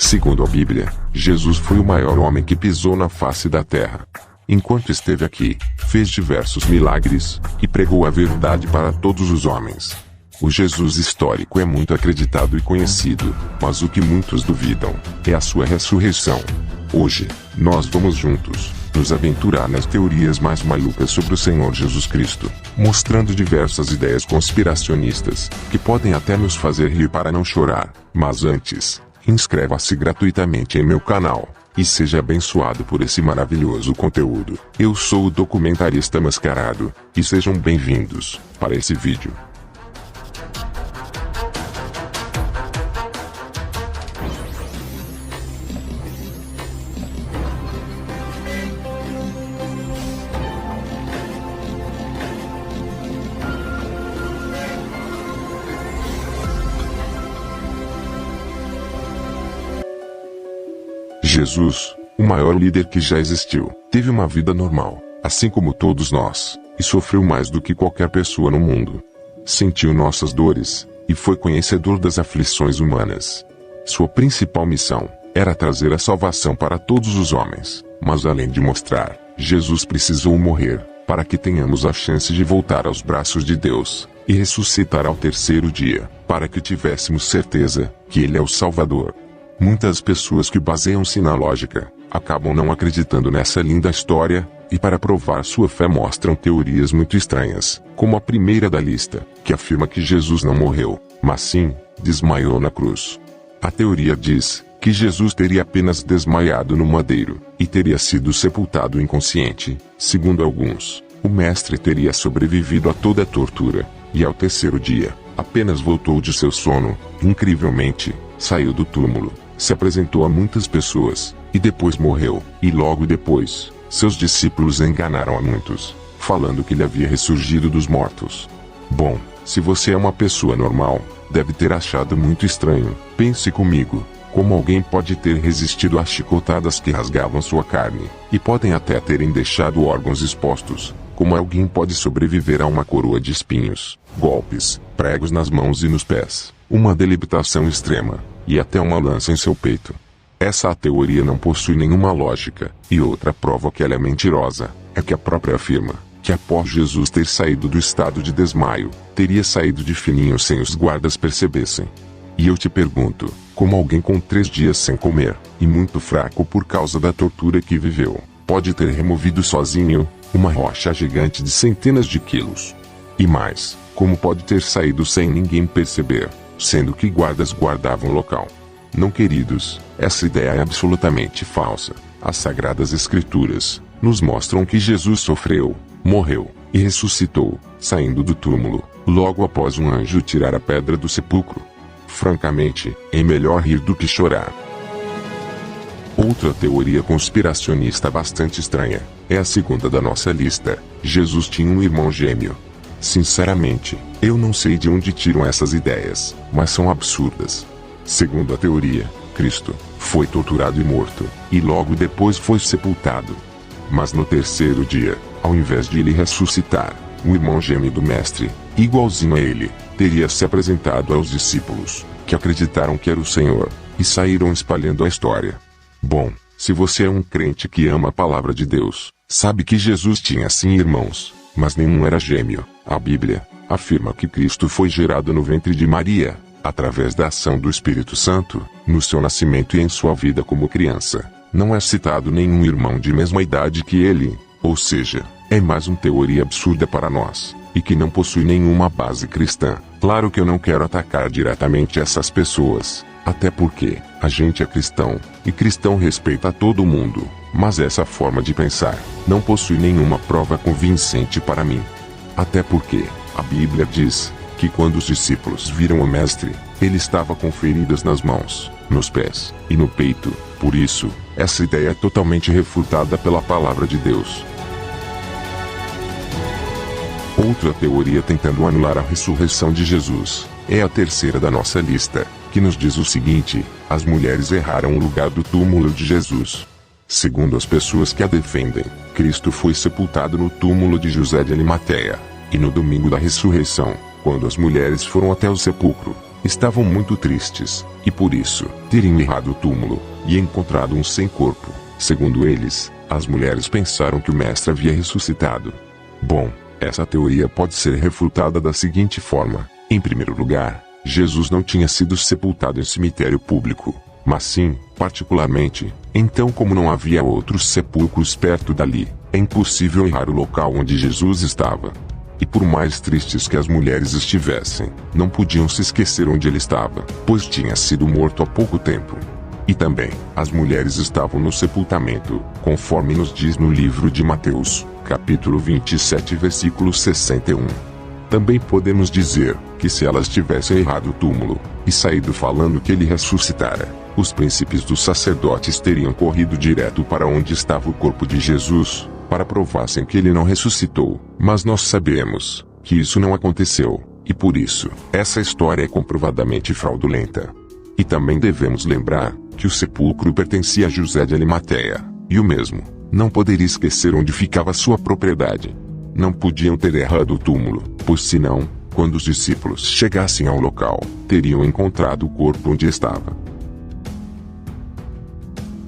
Segundo a Bíblia, Jesus foi o maior homem que pisou na face da terra. Enquanto esteve aqui, fez diversos milagres, e pregou a verdade para todos os homens. O Jesus histórico é muito acreditado e conhecido, mas o que muitos duvidam, é a sua ressurreição. Hoje, nós vamos juntos, nos aventurar nas teorias mais malucas sobre o Senhor Jesus Cristo, mostrando diversas ideias conspiracionistas, que podem até nos fazer rir para não chorar. Mas antes, inscreva-se gratuitamente em meu canal, e seja abençoado por esse maravilhoso conteúdo. Eu sou o documentarista mascarado, e sejam bem-vindos para esse vídeo. Jesus, o maior líder que já existiu, teve uma vida normal, assim como todos nós, e sofreu mais do que qualquer pessoa no mundo. Sentiu nossas dores, e foi conhecedor das aflições humanas. Sua principal missão era trazer a salvação para todos os homens, mas além de mostrar, Jesus precisou morrer, para que tenhamos a chance de voltar aos braços de Deus, e ressuscitar ao terceiro dia, para que tivéssemos certeza que Ele é o Salvador. Muitas pessoas que baseiam-se na lógica, acabam não acreditando nessa linda história, e para provar sua fé mostram teorias muito estranhas, como a primeira da lista, que afirma que Jesus não morreu, mas sim, desmaiou na cruz. A teoria diz que Jesus teria apenas desmaiado no madeiro, e teria sido sepultado inconsciente. Segundo alguns, o mestre teria sobrevivido a toda a tortura, e ao terceiro dia, apenas voltou de seu sono, incrivelmente, saiu do túmulo, se apresentou a muitas pessoas, e depois morreu, e logo depois, seus discípulos enganaram a muitos, falando que ele havia ressurgido dos mortos. Bom, se você é uma pessoa normal, deve ter achado muito estranho. Pense comigo, como alguém pode ter resistido às chicotadas que rasgavam sua carne, e podem até terem deixado órgãos expostos, como alguém pode sobreviver a uma coroa de espinhos, golpes, pregos nas mãos e nos pés, uma debilitação extrema, e até uma lança em seu peito. Essa teoria não possui nenhuma lógica, e outra prova que ela é mentirosa, é que a própria afirma, que após Jesus ter saído do estado de desmaio, teria saído de fininho sem os guardas percebessem. E eu te pergunto, como alguém com 3 dias sem comer, e muito fraco por causa da tortura que viveu, pode ter removido sozinho, uma rocha gigante de centenas de quilos? E mais, como pode ter saído sem ninguém perceber, sendo que guardas guardavam o local? Não, queridos, essa ideia é absolutamente falsa. As Sagradas Escrituras nos mostram que Jesus sofreu, morreu e ressuscitou, saindo do túmulo, logo após um anjo tirar a pedra do sepulcro. Francamente, é melhor rir do que chorar. Outra teoria conspiracionista bastante estranha, é a segunda da nossa lista. Jesus tinha um irmão gêmeo. Sinceramente, eu não sei de onde tiram essas ideias, mas são absurdas. Segundo a teoria, Cristo foi torturado e morto, e logo depois foi sepultado. Mas no terceiro dia, ao invés de ele ressuscitar, o irmão gêmeo do mestre, igualzinho a ele, teria se apresentado aos discípulos, que acreditaram que era o Senhor, e saíram espalhando a história. Bom, se você é um crente que ama a palavra de Deus, sabe que Jesus tinha sim irmãos, mas nenhum era gêmeo. A Bíblia afirma que Cristo foi gerado no ventre de Maria, através da ação do Espírito Santo, no seu nascimento e em sua vida como criança. Não é citado nenhum irmão de mesma idade que ele, ou seja, é mais uma teoria absurda para nós, e que não possui nenhuma base cristã. Claro que eu não quero atacar diretamente essas pessoas, até porque a gente é cristão, e cristão respeita a todo mundo, mas essa forma de pensar não possui nenhuma prova convincente para mim. Até porque a Bíblia diz que quando os discípulos viram o mestre, ele estava com feridas nas mãos, nos pés e no peito. Por isso, essa ideia é totalmente refutada pela palavra de Deus. Outra teoria tentando anular a ressurreição de Jesus, é a terceira da nossa lista, que nos diz o seguinte: as mulheres erraram o lugar do túmulo de Jesus. Segundo as pessoas que a defendem, Cristo foi sepultado no túmulo de José de Arimateia, e no domingo da ressurreição, quando as mulheres foram até o sepulcro, estavam muito tristes, e por isso, teriam errado o túmulo, e encontrado um sem corpo. Segundo eles, as mulheres pensaram que o mestre havia ressuscitado. Bom, essa teoria pode ser refutada da seguinte forma. Em primeiro lugar, Jesus não tinha sido sepultado em cemitério público, mas sim, particularmente, então como não havia outros sepulcros perto dali, é impossível errar o local onde Jesus estava. E por mais tristes que as mulheres estivessem, não podiam se esquecer onde ele estava, pois tinha sido morto há pouco tempo. E também, as mulheres estavam no sepultamento, conforme nos diz no livro de Mateus, capítulo 27, versículo 61. Também podemos dizer, que se elas tivessem errado o túmulo, e saído falando que ele ressuscitara, os príncipes dos sacerdotes teriam corrido direto para onde estava o corpo de Jesus, para provassem que ele não ressuscitou, mas nós sabemos, que isso não aconteceu, e por isso, essa história é comprovadamente fraudulenta. E também devemos lembrar, que o sepulcro pertencia a José de Arimateia, e o mesmo, não poderia esquecer onde ficava sua propriedade. Não podiam ter errado o túmulo, pois senão, quando os discípulos chegassem ao local, teriam encontrado o corpo onde estava.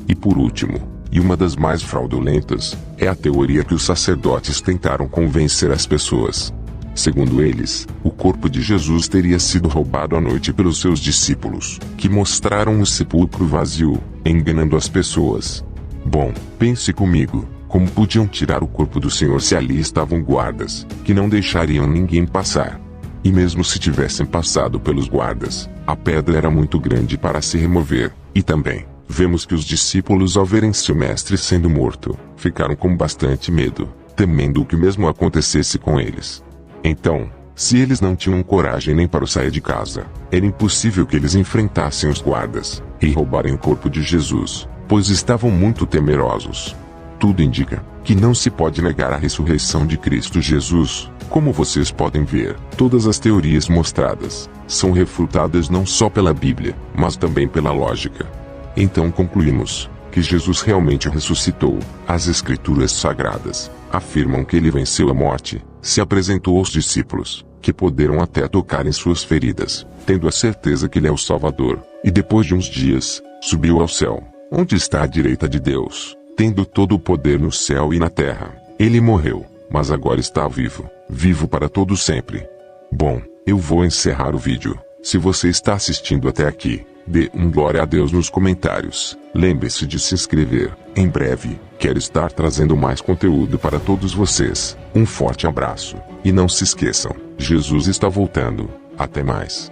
E por último, e uma das mais fraudulentas, é a teoria que os sacerdotes tentaram convencer as pessoas. Segundo eles, o corpo de Jesus teria sido roubado à noite pelos seus discípulos, que mostraram o sepulcro vazio, enganando as pessoas. Bom, pense comigo, como podiam tirar o corpo do Senhor se ali estavam guardas, que não deixariam ninguém passar? E mesmo se tivessem passado pelos guardas, a pedra era muito grande para se remover, e também, vemos que os discípulos ao verem seu mestre sendo morto, ficaram com bastante medo, temendo que o mesmo acontecesse com eles. Então, se eles não tinham coragem nem para sair de casa, era impossível que eles enfrentassem os guardas, e roubarem o corpo de Jesus, pois estavam muito temerosos. Tudo indica, que não se pode negar a ressurreição de Cristo Jesus. Como vocês podem ver, todas as teorias mostradas, são refutadas não só pela Bíblia, mas também pela lógica. Então concluímos, que Jesus realmente ressuscitou. As Escrituras Sagradas afirmam que ele venceu a morte, se apresentou aos discípulos, que poderam até tocar em suas feridas, tendo a certeza que ele é o Salvador, e depois de uns dias, subiu ao céu, onde está à direita de Deus, tendo todo o poder no céu e na terra. Ele morreu, mas agora está vivo, vivo para todo sempre. Bom, eu vou encerrar o vídeo. Se você está assistindo até aqui, dê um glória a Deus nos comentários. Lembre-se de se inscrever. Em breve, quero estar trazendo mais conteúdo para todos vocês. Um forte abraço. E não se esqueçam, Jesus está voltando. Até mais.